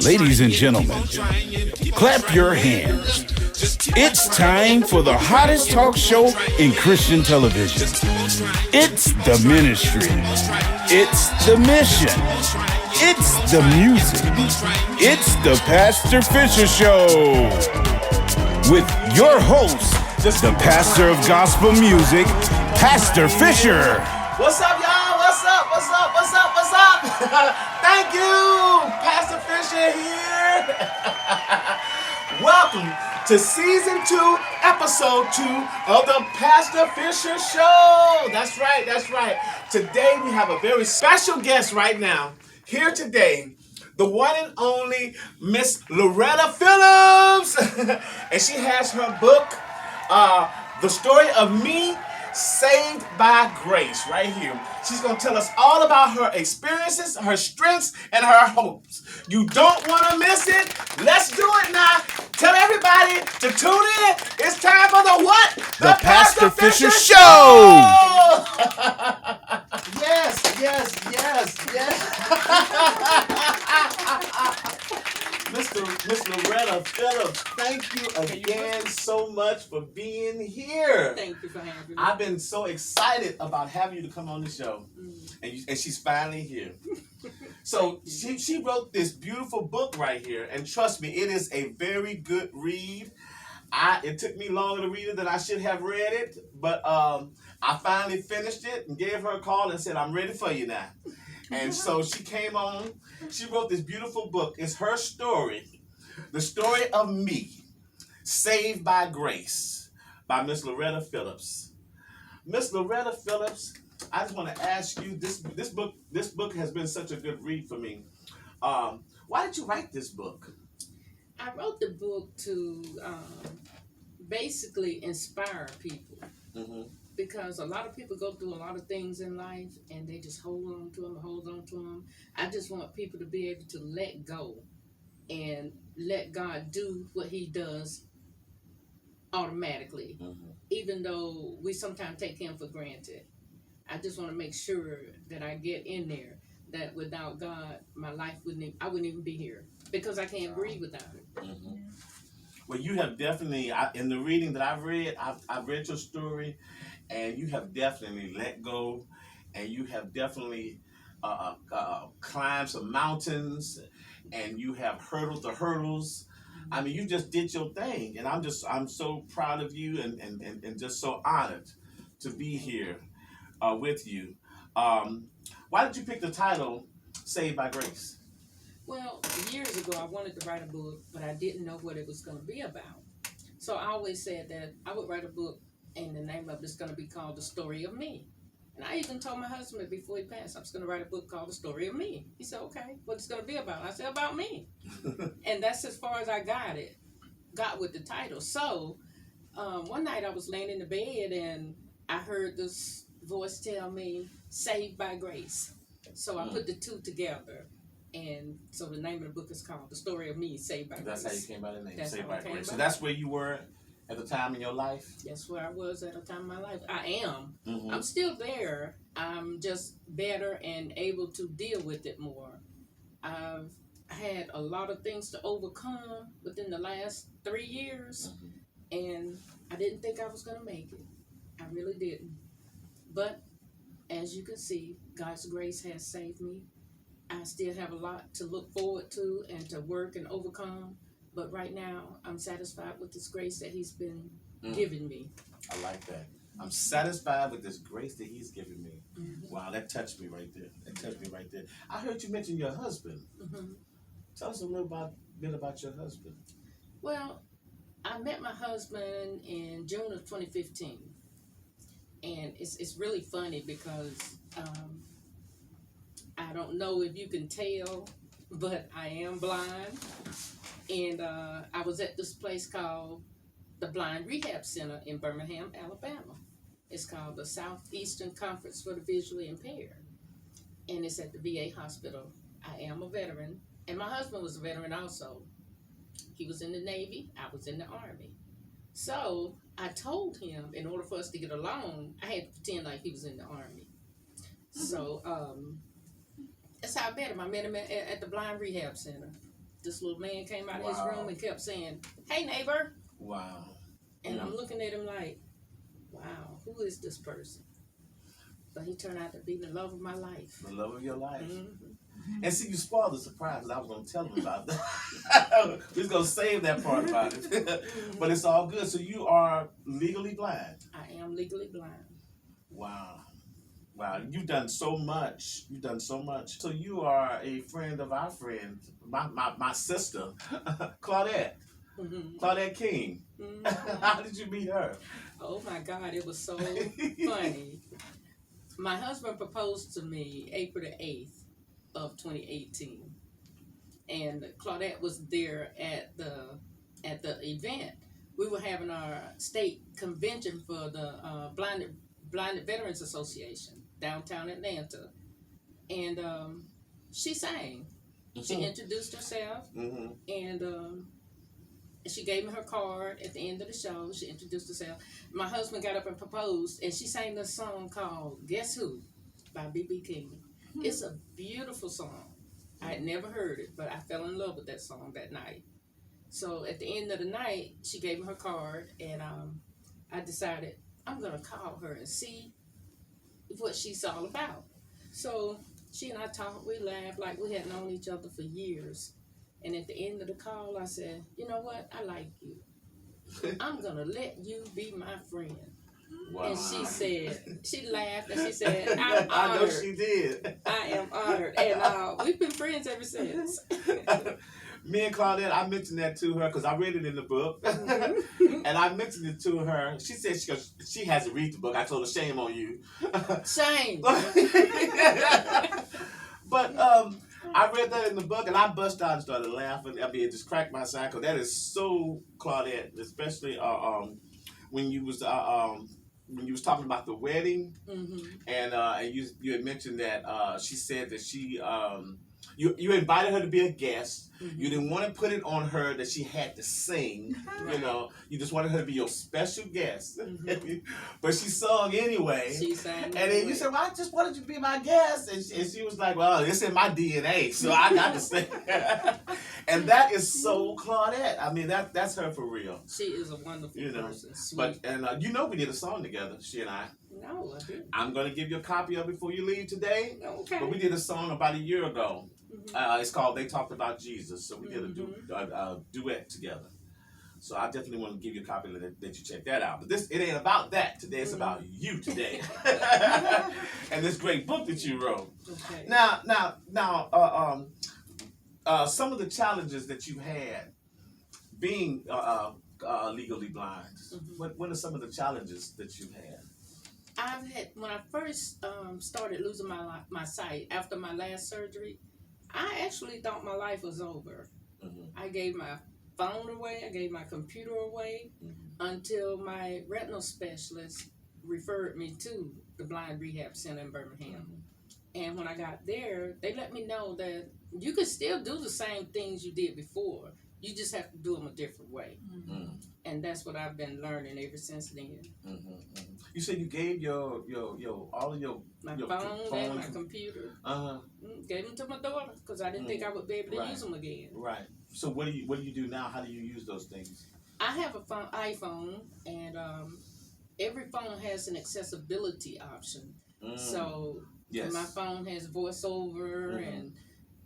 Ladies and gentlemen, clap your hands. It's time for the hottest talk show in Christian television. It's the ministry. It's the mission. It's the music. It's the PastorFisher Show. With your host, the pastor of gospel music, PastorFisher. What's up, y'all? What's up? What's up? What's up? What's up? Thank you, PastorFisher here. Welcome to Season 2, Episode 2 of the PastorFisher Show. That's right, that's right. Today we have a very special guest right now. Here today, the one and only Miss Loretta Phillips. And she has her book, The Story of Me, Saved by Grace, right here. She's going to tell us all about her experiences, her strengths, and her hopes. You don't want to miss it. Let's do it now. Tell everybody to tune in. It's time for the what? The PastorFisher Show. Yes. Miss Loretta Phillips, thank you again so much for being here. Thank you for having me. I've been so excited about having you to come on the show, and she's finally here. So she wrote this beautiful book right here, and trust me, it is a very good read. It took me longer to read it than I should have read it, but I finally finished it and gave her a call and said, I'm ready for you now. And so she came on. She wrote this beautiful book. It's her story, The Story of Me, Saved by Grace, by Miss Loretta Phillips. Miss Loretta Phillips, I just want to ask you, this book has been such a good read for me. Why did you write this book? I wrote the book to basically inspire people. Mm-hmm. Because a lot of people go through a lot of things in life and they just hold on to them. I just want people to be able to let go and let God do what he does automatically, even though we sometimes take him for granted. I just want to make sure that I get in there, that without God, my life I wouldn't even be here because I can't breathe without it. Mm-hmm. Well, you have definitely, in the reading that I've read, I've read your story, and you have definitely let go, and you have definitely climbed some mountains, and you have hurdled the hurdles. I mean, you just did your thing, and I'm so proud of you, and just so honored to be here with you. Why did you pick the title Saved by Grace? Well, years ago, I wanted to write a book, but I didn't know what it was going to be about. So I always said that I would write a book, and the name of it's going to be called The Story of Me. And I even told my husband before he passed, I was going to write a book called The Story of Me. He said, okay, what's it going to be about? I said, about me. And that's as far as I got with the title. So one night I was laying in the bed, and I heard this voice tell me, Saved by Grace. So I put the two together. And so the name of the book is called The Story of Me, Saved by Grace. That's how you came by the name, That's Saved by Grace. So about. that's where you were at the time in your life? That's where I was at a time in my life. I am. Mm-hmm. I'm still there. I'm just better and able to deal with it more. I've had a lot of things to overcome within the last 3 years, and I didn't think I was going to make it. I really didn't. But as you can see, God's grace has saved me. I still have a lot to look forward to and to work and overcome. But right now, I'm satisfied with this grace that he's been giving me. I like that. I'm satisfied with this grace that he's given me. Mm-hmm. Wow, that touched me right there. I heard you mention your husband. Mm-hmm. Tell us a little bit about your husband. Well, I met my husband in June of 2015. And it's really funny because I don't know if you can tell, but I am blind. And I was at this place called the Blind Rehab Center in Birmingham, Alabama. It's called the Southeastern Conference for the Visually Impaired. And it's at the VA hospital. I am a veteran. And my husband was a veteran also. He was in the Navy. I was in the Army. So I told him in order for us to get along, I had to pretend like he was in the Army. So that's how I met him. I met him at the Blind Rehab Center. this little man came out of his room and kept saying, "Hey, neighbor." Wow. And I'm looking at him like, wow, who is this person? But he turned out to be the love of my life. The love of your life. Mm-hmm. And see, you spoiled the surprise because I was going to tell him about that. We was going to save that part about it. But it's all good. So you are legally blind. I am legally blind. Wow. Wow. You've done so much. You've done so much. So you are a friend of our friend, my sister, Claudette. Mm-hmm. Claudette King. Mm-hmm. How did you meet her? Oh my God, it was so funny. My husband proposed to me April the 8th of 2018. And Claudette was there at the event. We were having our state convention for the Blinded Veterans Association, downtown Atlanta. And she sang. She introduced herself, and she gave me her card at the end of the show. She introduced herself. My husband got up and proposed, and she sang this song called "Guess Who" by B.B. King. It's a beautiful song. I had never heard it, but I fell in love with that song that night. So at the end of the night, she gave me her card, and I decided I'm going to call her and see what she's all about. So she and I talked, we laughed like we had known each other for years. And at the end of the call, I said, you know what? I like you. I'm going to let you be my friend. Wow. And she said, she laughed and she said, I'm honored. I know she did. I am honored. And we've been friends ever since. Me and Claudette, I mentioned that to her because I read it in the book. And I mentioned it to her. She said she has to read the book. I told her, shame on you. Shame. But I read that in the book and I bust out and started laughing. I mean, it just cracked my side because that is so Claudette, especially when you was talking about the wedding, and you had mentioned that she said that she you invited her to be a guest. You didn't want to put it on her that she had to sing. Right. You know, you just wanted her to be your special guest. But she sung anyway. She sang. And then you said, "Well, I just wanted you to be my guest," and she was like, "Well, it's in my DNA, so I got to sing." And that is so Claudette. I mean, that's her for real. She is a wonderful person. Sweet. But we did a song together, she and I. No, I didn't. I'm gonna give you a copy of it before you leave today. Okay. But we did a song about a year ago. It's called "They Talked About Jesus," so we did a duet together. So I definitely want to give you a copy that you check that out. But it ain't about that today. It's about you today, and this great book that you wrote. Okay. Now, some of the challenges that you had being legally blind. What are some of the challenges that you've had? I've had, when I first started losing my sight after my last surgery, I actually thought my life was over. I gave my phone away, I gave my computer away, until my retinal specialist referred me to the Blind Rehab Center in Birmingham. And when I got there, they let me know that you could still do the same things you did before. You just have to do them a different way. And that's what I've been learning ever since then. You said you gave your all of your phone and my computer. Gave them to my daughter because I didn't think I would be able to use them again. Right. So what do you do now? How do you use those things? I have a iPhone, and every phone has an accessibility option. So my phone has voiceover, and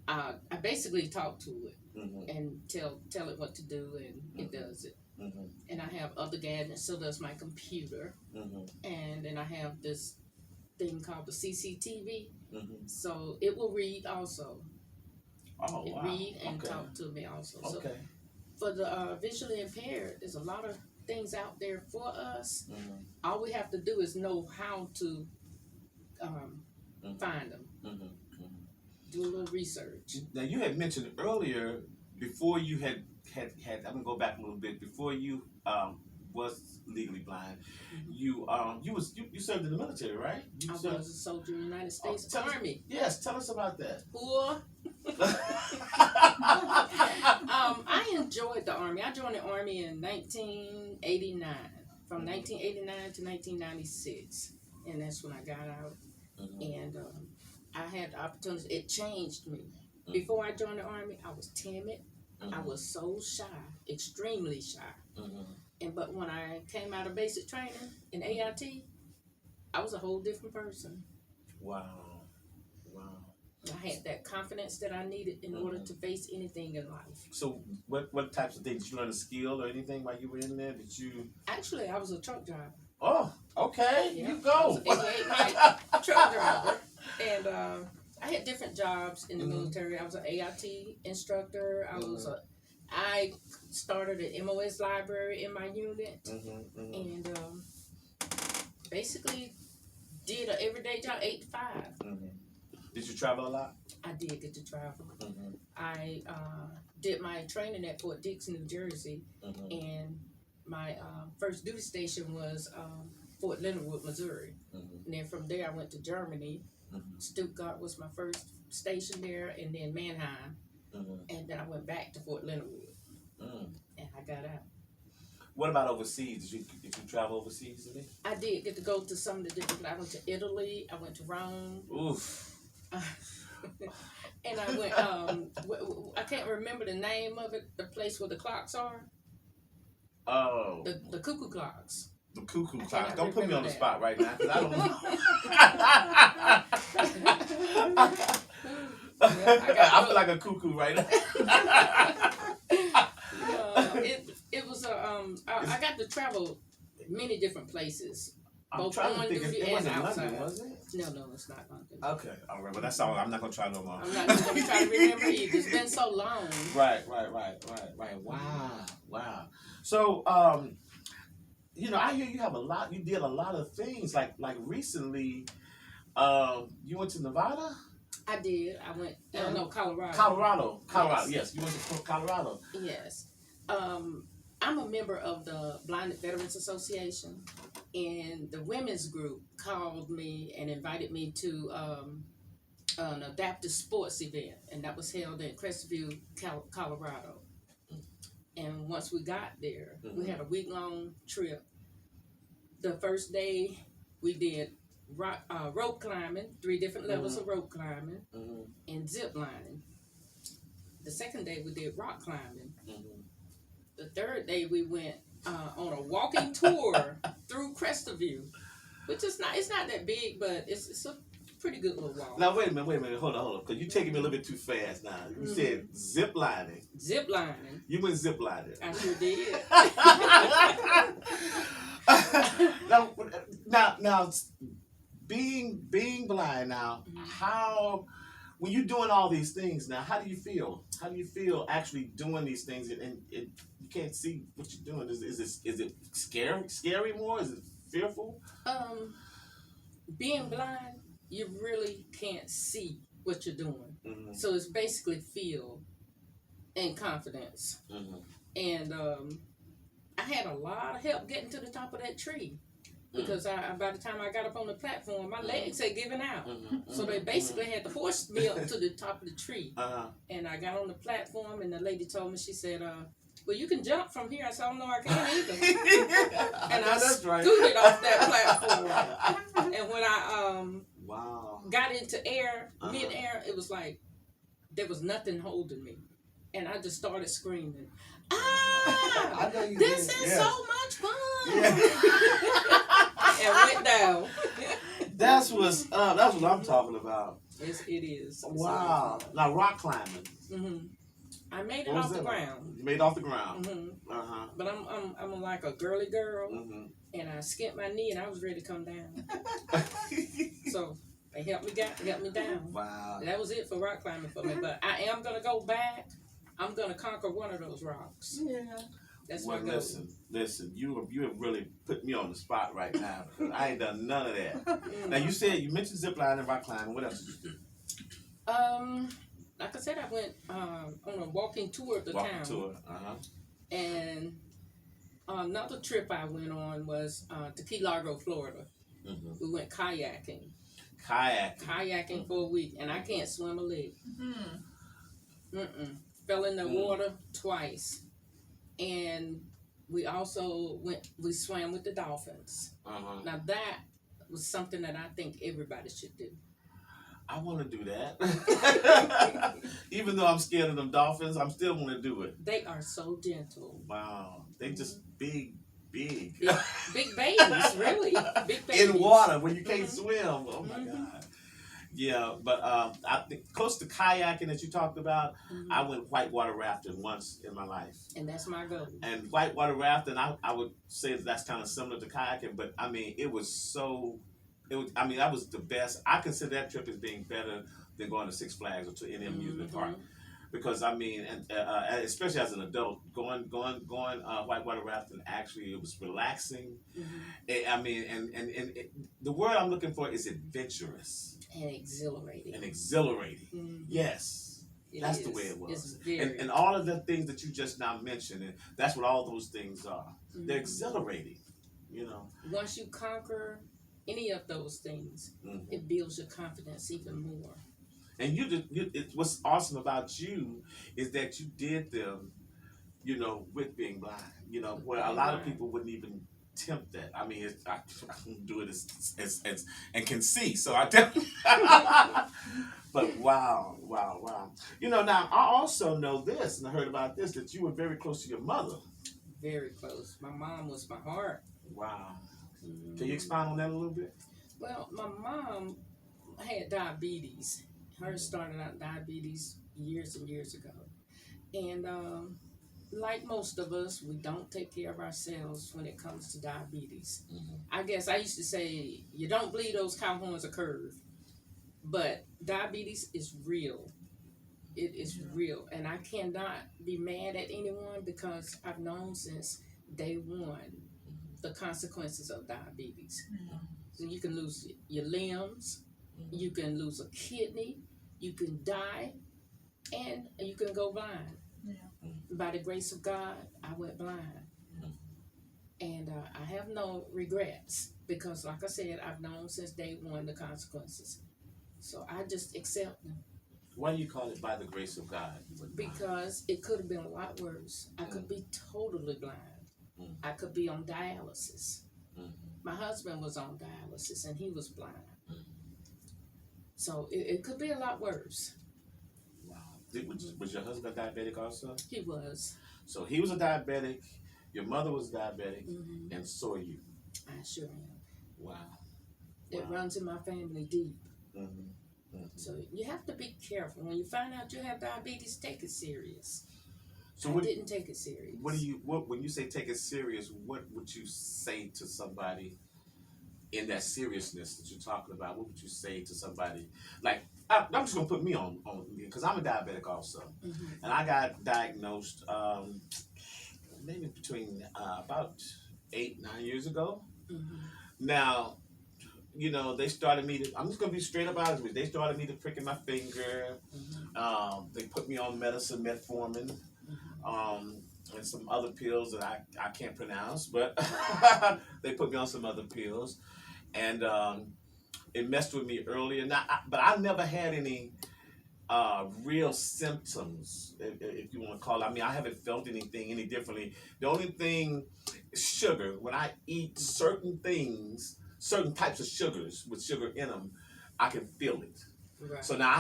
I basically talk to it and tell it what to do, and it does it. And I have other gadgets, so does my computer. And then I have this thing called the CCTV, so it will read also. Oh, wow. Read and talk to me also. Okay. So for the visually impaired, there's a lot of things out there for us. All we have to do is know how to find them. Do a little research. Now you had mentioned earlier, before you had I'm gonna go back a little bit, before you was legally blind, you served in the military, right? I was a soldier in the United States Army. Yes, tell us about that. Poor. I enjoyed the Army. I joined the Army in 1989, from 1989 to 1996, and that's when I got out. And I had the opportunity. It changed me. Before I joined the Army, I was timid. I was so shy, extremely shy. But when I came out of basic training in AIT, I was a whole different person. Wow. I had that confidence that I needed in order to face anything in life. So what types of things? Did you learn a skill or anything while you were in there? Did you? Actually, I was a truck driver. Oh, okay. Yeah. You go. I was an 88 truck driver. And I had different jobs in the military. I was an AIT instructor. I started an MOS library in my unit. And basically did an everyday job, 8 to 5. Did you travel a lot? I did get to travel. I did my training at Fort Dix, New Jersey, and my first duty station was Fort Leonard Wood, Missouri. And then from there, I went to Germany. Stuttgart was my first station there, and then Mannheim. And then I went back to Fort Leonard Wood, and I got out. What about overseas? Did you travel overseas? I did get to go to some of the different. I went to Italy. I went to Rome. Oof. And I went. I can't remember the name of it. The place where the clocks are. Oh. The cuckoo clocks. The cuckoo clock. Don't put me on the spot right now, because I don't know. I feel like a cuckoo right now. It was I got to travel many different places. I'm trying to think. It wasn't London, was it? No, it's not London. Okay, all right. Well, that's all. I'm not gonna try no more. I'm not going to try to remember either. It's been so long. Right. Wow. So, I hear you have a lot. You did a lot of things. Like recently, you went to Nevada. I did. I went. No, Colorado. Colorado. Yes. Yes, you went to Colorado. Yes. I'm a member of the Blinded Veterans Association, and the women's group called me and invited me to an adaptive sports event, and that was held in Crestview, Colorado. And once we got there, we had a week-long trip. The first day, we did rope climbing, 3 different levels of rope climbing, and zip lining. The second day, we did rock climbing. The third day, we went on a walking tour through Crestview, which is it's not that big, but it's a pretty good little walk. Now, wait a minute. Hold on. Because you're taking me a little bit too fast now. You said zip lining. Zip lining. You went zip lining. I sure did. now, being blind now, how... When you're doing all these things now, how do you feel? How do you feel actually doing these things and you can't see what you're doing? Is it scary more? Is it fearful? Being blind, you really can't see what you're doing. So it's basically feel and confidence. And I had a lot of help getting to the top of that tree. Because by the time I got up on the platform, my legs had given out. So they basically had to force me up to the top of the tree. And I got on the platform, and the lady told me, she said, well, you can jump from here. I said, oh, no, I can't either. And I scooted off that platform. And when I got into mid-air, it was like there was nothing holding me. And I just started screaming, this is so much fun. And went down. That's what I'm talking about. Yes, it is. Wow. Now, rock climbing. I made it off the ground. You made it off the ground. But I'm like a girly girl, and I skinned my knee, and I was ready to come down. So they helped me down. Wow. That was it for rock climbing for me. But I am gonna go back. I'm gonna conquer one of those rocks. Yeah. That's my goal. Listen. You have really put me on the spot right now because I ain't done none of that. Now you mentioned zip lining and rock climbing. What else did you do? Like I said, I went on a walking tour of the town. And another trip I went on was to Key Largo, Florida. We went kayaking. Kayaking for a week, and I can't swim a lick. Fell in the water twice. And we also swam with the dolphins. Now that was something that I think everybody should do. I want to do that. Even though I'm scared of them dolphins, I'm still want to do it. They are so gentle. Wow. They just big. Big babies, really. Big babies. In water when you can't swim. Oh my God. Yeah, but I think close to kayaking that you talked about, I went whitewater rafting once in my life. And that's my goal. And whitewater rafting, I would say that's kind of similar to kayaking, but I mean, that was the best. I consider that trip as being better than going to Six Flags or to any amusement park. Because I mean, and especially as an adult, going whitewater rafting, actually it was relaxing. I mean, and the word I'm looking for is adventurous and exhilarating. Yes, that's the way it was. It's very and all of the things that you just now mentioned, and that's what all those things are. They're exhilarating. You know. Once you conquer any of those things, it builds your confidence even more. And what's awesome about you is that you did them, you know, with being blind. You know, where a lot of people wouldn't even attempt that. I mean, I can do it as and can see. So I definitely. But wow. You know, now I also know this, and I heard about this, that you were very close to your mother. Very close. My mom was my heart. Wow. Can you expound on that a little bit? Well, my mom had diabetes. Hers started out diabetes years and years ago. And like most of us, we don't take care of ourselves when it comes to diabetes. I guess I used to say, you don't believe those cow horns are curved. But diabetes is real. It is real. And I cannot be mad at anyone because I've known since day one the consequences of diabetes. So you can lose your limbs. You can lose a kidney, you can die, and you can go blind. By the grace of God, I went blind. And I have no regrets because, like I said, I've known since day one the consequences. So I just accept them. Why do you call it by the grace of God? Because it could have been a lot worse. I could be totally blind. I could be on dialysis. My husband was on dialysis and he was blind. So it could be a lot worse. Wow. Was your husband diabetic also? He was. So he was a diabetic, your mother was diabetic, and so are you. I sure am. Wow. It runs in my family deep. So you have to be careful. When you find out you have diabetes, take it serious. So I didn't take it serious. When you say take it serious, what would you say to somebody in that seriousness that you're talking about? What would you say to somebody? Like, I'm just going to put me on because I'm a diabetic also. And I got diagnosed maybe between about 8-9 years ago. Now, you know, they started me to, I'm just going to be straight up honest with you. They started me to pricking my finger. They put me on medicine, metformin, and some other pills that I can't pronounce, but they put me on some other pills. And it messed with me earlier. But I never had any real symptoms, if you want to call it. I mean, I haven't felt anything any differently. The only thing is sugar. When I eat certain things, certain types of sugars with sugar in them, I can feel it. Right. So now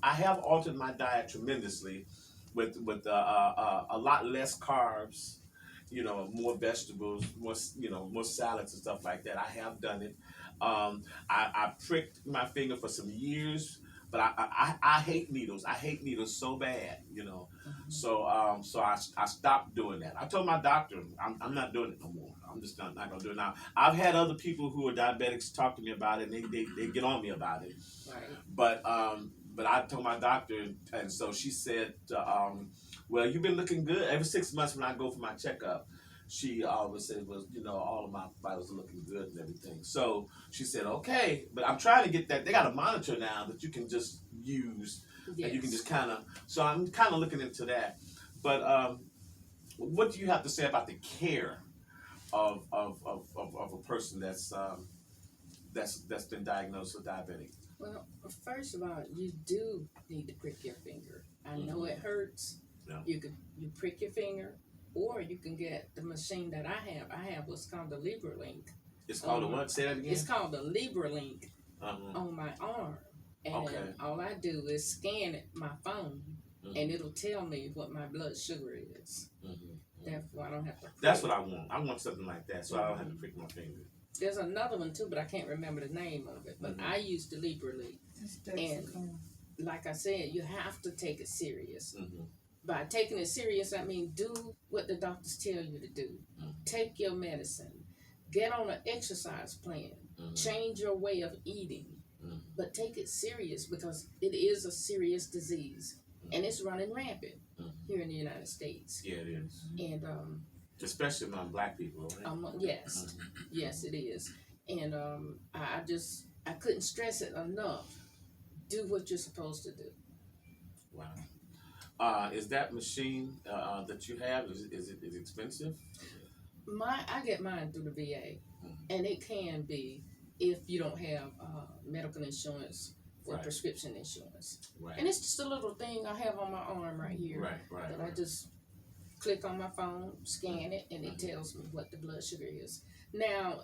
I have altered my diet tremendously with a lot less carbs, you know, more vegetables, more salads and stuff like that. I have done it. I pricked my finger for some years, but I hate needles. I hate needles so bad, you know. So I stopped doing that. I told my doctor I'm not doing it no more. I'm just not gonna do it now. I've had other people who are diabetics talk to me about it, and they get on me about it. Right. But I told my doctor, and so she said, well, you've been looking good. Every 6 months when I go for my checkup, she always said, well, you know, all of my vitals are looking good and everything. So she said, okay, but I'm trying to get that. They got a monitor now that you can just use, and you can just kind of. So I'm kind of looking into that. But what do you have to say about the care of a person that's been diagnosed with diabetic? Well, first of all, you do need to prick your finger. I know it hurts. Yeah. You prick your finger, or you can get the machine that I have. I have what's called the LibraLink. It's called the what? Say that again. It's called the LibraLink on my arm. And all I do is scan my phone, and it'll tell me what my blood sugar is. Therefore, I don't have to. That's what I want. I want something like that, so I don't have to prick my finger. There's another one too, but I can't remember the name of it. But I use Deliberately, and like I said, you have to take it serious. By taking it serious, I mean do what the doctors tell you to do. Take your medicine. Get on an exercise plan. Change your way of eating. But take it serious because it is a serious disease. And it's running rampant here in the United States. Yeah, it is. And especially among black people, right? Yes. Yes, it is. And I couldn't stress it enough. Do what you're supposed to do. Wow. Is that machine that you have, is it expensive? I get mine through the VA, and it can be if you don't have medical insurance or prescription insurance. Right. And it's just a little thing I have on my arm right here. Right. That I just click on my phone, scan it, and it tells me what the blood sugar is. Now,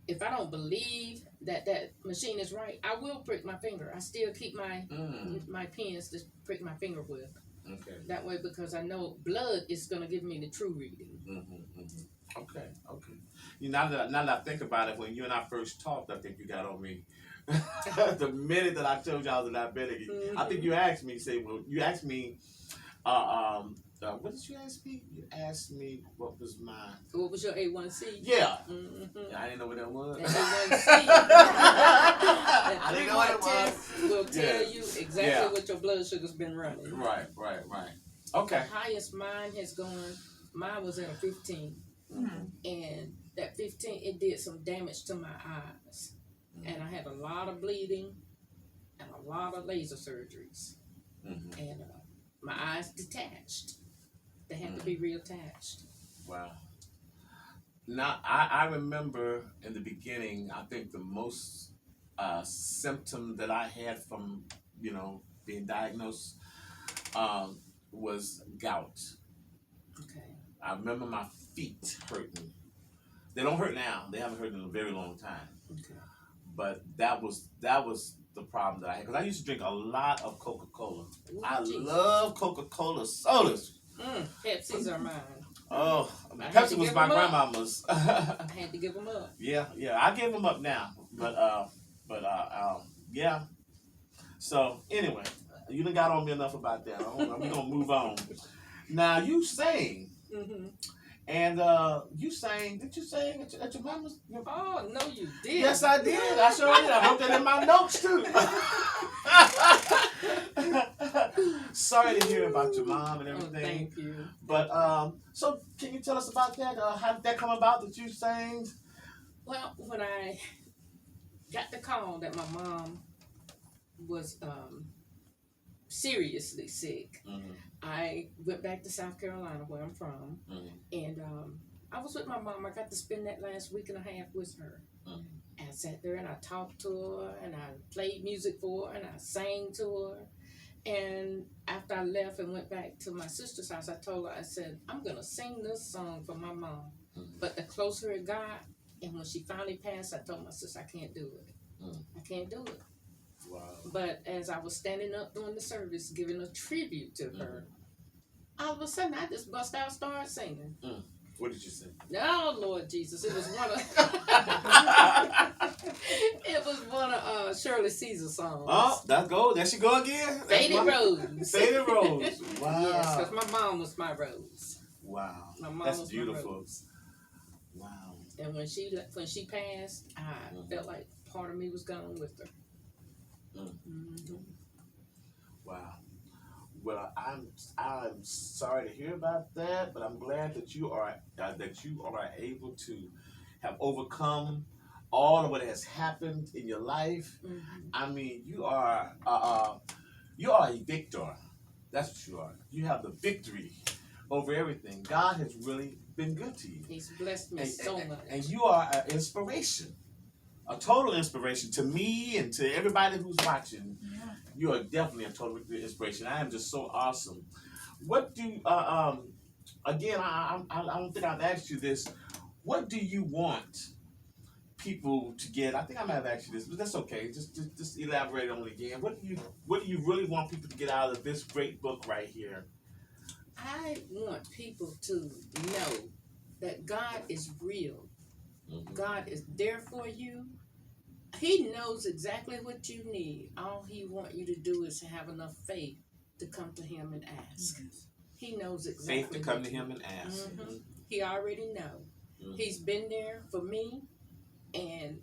if I don't believe that machine is right, I will prick my finger. I still keep my pens to prick my finger with. Okay. That way, because I know blood is going to give me the true reading. Okay. Now that I think about it, when you and I first talked, I think you got on me. The minute that I told you I was a diabetic, I think you asked me, what did you ask me? You asked me what was your A1C? Yeah. I didn't know what that was. A1C. I didn't know what it was. Will tell you exactly what your blood sugar's been running. Right. Okay. The highest mine was at a 15. And that 15, it did some damage to my eyes. And I had a lot of bleeding and a lot of laser surgeries. And my eyes detached. They had to be reattached. Wow. Now, I remember in the beginning, I think the most symptom that I had from, being diagnosed was gout. Okay. I remember my feet hurting. They don't hurt now. They haven't hurt in a very long time. Okay. But that was the problem that I had. Because I used to drink a lot of Coca-Cola. Love Coca-Cola sodas. Pepsis are mine. Oh, Pepsi was my grandmama's. I had to give them up. Yeah, I gave them up now. But yeah. So, anyway, you done got on me enough about that. We're going to move on. Now, you sang. And did you sing at your mama's? Oh, no, you did. Yes, I did. I sure did. I wrote that in my notes, too. Sorry to hear about your mom and everything. Oh, thank you. But, so can you tell us about that? How did that come about that you sang? Well, when I got the call that my mom was seriously sick, I went back to South Carolina, where I'm from, and I was with my mom. I got to spend that last week and a half with her. And I sat there and I talked to her, and I played music for her, and I sang to her. And after I left and went back to my sister's house, I told her, I said, I'm going to sing this song for my mom. But the closer it got, and when she finally passed, I told my sister, I can't do it. I can't do it. Wow. But as I was standing up during the service, giving a tribute to her, all of a sudden I just bust out, started singing. What did you sing? Oh, Lord Jesus! It was one of Shirley Caesar's songs. Oh, that's go. There she go again. Faded Rose. Faded Rose. Wow. Yes, because my mom was my rose. Wow. My mom that's was beautiful. My rose. Wow. And when she passed, I felt like part of me was gone with her. Wow. Well, I'm sorry to hear about that, but I'm glad that you are able to have overcome all of what has happened in your life. I mean, you are a victor. That's what you are. You have the victory over everything. God has really been good to you. He's blessed me so much. And you are an inspiration. A total inspiration to me and to everybody who's watching. You are definitely a total inspiration. I am just so awesome. What do again? I don't think I've asked you this. What do you want people to get? I think I might have asked you this, but that's okay. Just elaborate on it again. What do you really want people to get out of this great book right here? I want people to know that God is real. Mm-hmm. God is there for you. He knows exactly what you need. All he wants you to do is have enough faith to come to him and ask. Mm-hmm. He knows exactly. Faith to come to him and ask. Mm-hmm. He already knows. Mm-hmm. He's been there for me, and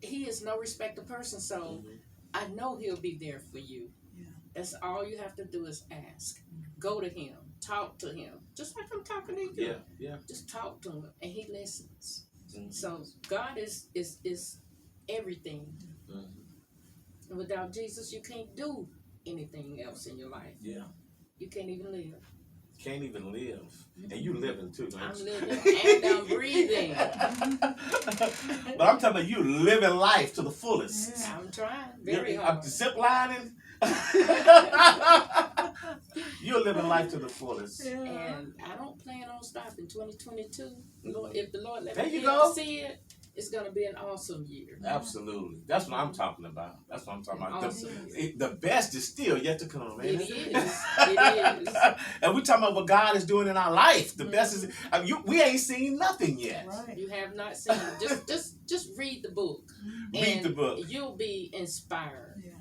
he is no respecter person, so mm-hmm. I know he'll be there for you. Yeah. That's all you have to do is ask. Mm-hmm. Go to him. Talk to him. Just like I'm talking to you. Yeah. Just talk to him, and he listens. Mm-hmm. So God is everything. Mm-hmm. And without Jesus, you can't do anything else in your life. Yeah. You can't even live. Can't even live. And you living too, man. I'm living and I'm breathing. But I'm talking about you living life to the fullest. Yeah, I'm trying very hard. Zip lining. You're living life to the fullest. Yeah. And I don't plan on stopping 2022. Lord, if the Lord let there me see it, it's going to be an awesome year. Absolutely. That's what I'm talking about. Awesome. The best is still yet to come, man. It is. And we're talking about what God is doing in our life. The best is, we ain't seen nothing yet. Right. You have not seen it. Just read the book. Read the book. You'll be inspired. Yeah.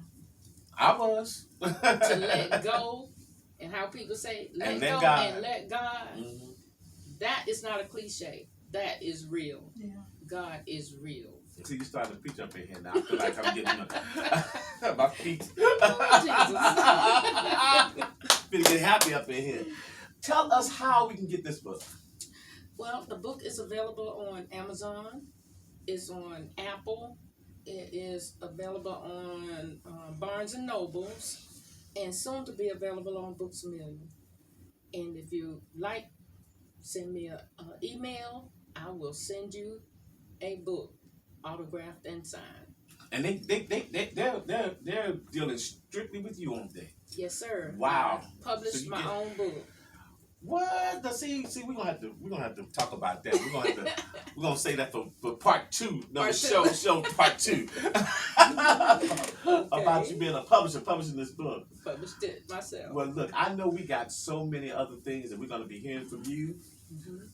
I was. To let go, and how people say, let go and let God. Mm-hmm. That is not a cliche. That is real. Yeah. God is real. See, you starting to preach up in here now. I feel like I'm getting my feet. Feeling get happy up in here. Tell us how we can get this book. Well, the book is available on Amazon. It's on Apple. It is available on Barnes & Nobles. And soon to be available on Books A Million. And if you like, send me an email. I will send you a book autographed and signed. And they're dealing strictly with you, aren't they? Yes, sir. Wow. I published my own book. What? See, we're gonna have to talk about that. We're gonna say that for part 2. No, part show part 2. Okay. About you being a publisher, publishing this book. Published it myself. Well, look, I know we got so many other things that we're gonna be hearing from you.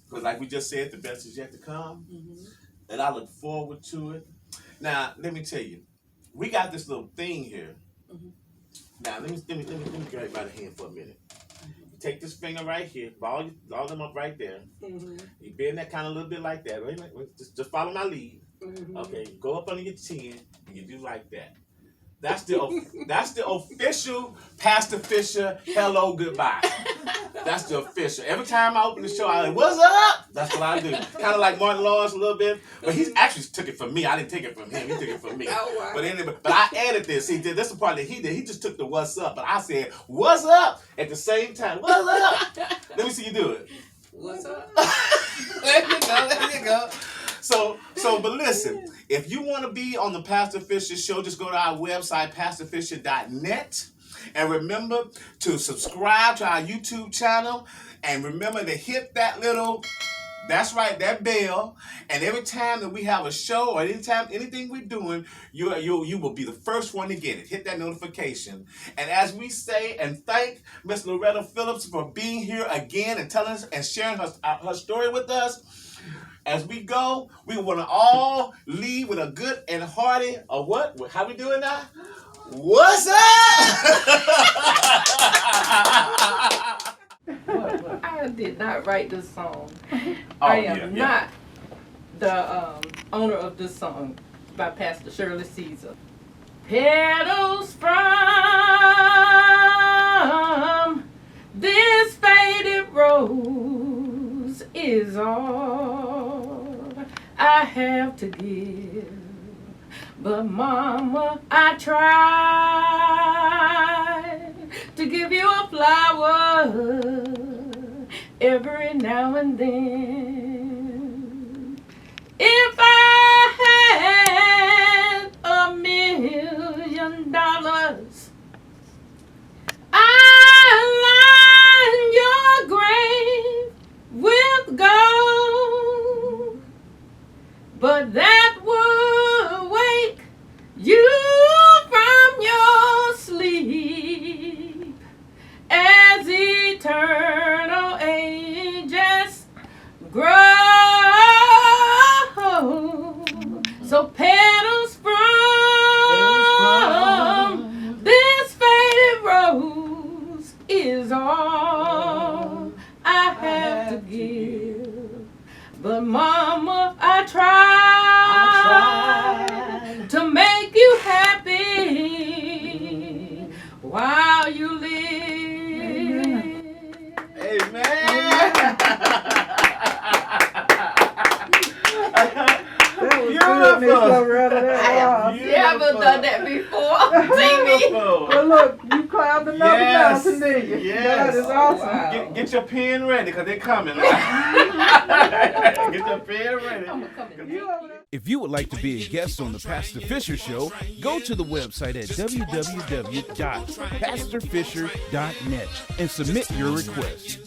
Because like we just said, the best is yet to come. Mm-hmm. And I look forward to it. Now, let me tell you, we got this little thing here. Mm-hmm. Now, let me grab it by the hand for a minute. You take this finger right here, ball them up right there. Mm-hmm. You bend that kind of a little bit like that. Wait a minute, just follow my lead. Mm-hmm. Okay, go up under your chin and you do like that. That's the official PastorFisher hello goodbye. That's the official. Every time I open the show, I like, what's up? That's what I do. Kind of like Martin Lawrence a little bit. But he actually took it from me. I didn't take it from him. He took it from me. Oh, wow. But anyway, I added this. See, that's the part that he did. He just took the what's up. But I said, what's up? At the same time. What's up? Let me see you do it. What's up? There you go. So, but listen, if you want to be on the PastorFisher show, just go to our website, PastorFisher.net. And remember to subscribe to our YouTube channel. And remember to hit that little, that's right, that bell. And every time that we have a show or anytime anything we're doing, you will be the first one to get it. Hit that notification. And as we say and thank Miss Loretta Phillips for being here again and telling us and sharing her story with us. As we go, we want to all leave with a good and hearty, what? How we doing now? What's up? I did not write this song. I am not the owner of this song by Pastor Shirley Caesar. Petals from this faded rose is all I have to give. But mama, I tried to give you a flower every now and then. If I had $1 million, I'd line your grave with gold. But that But mama, I tried to make you happy while you live. Amen. That was good, Miss Loretta. I have never done that before. See me? Well, look, you climbed another mountain, didn't you? Yes. That is awesome. Wow. Get your pen ready, because they're coming. Get your pen ready. I'm coming. You over there? If you would like to be a guest on the Pastor Fisher Show, go to the website at www.pastorfisher.net and submit your request.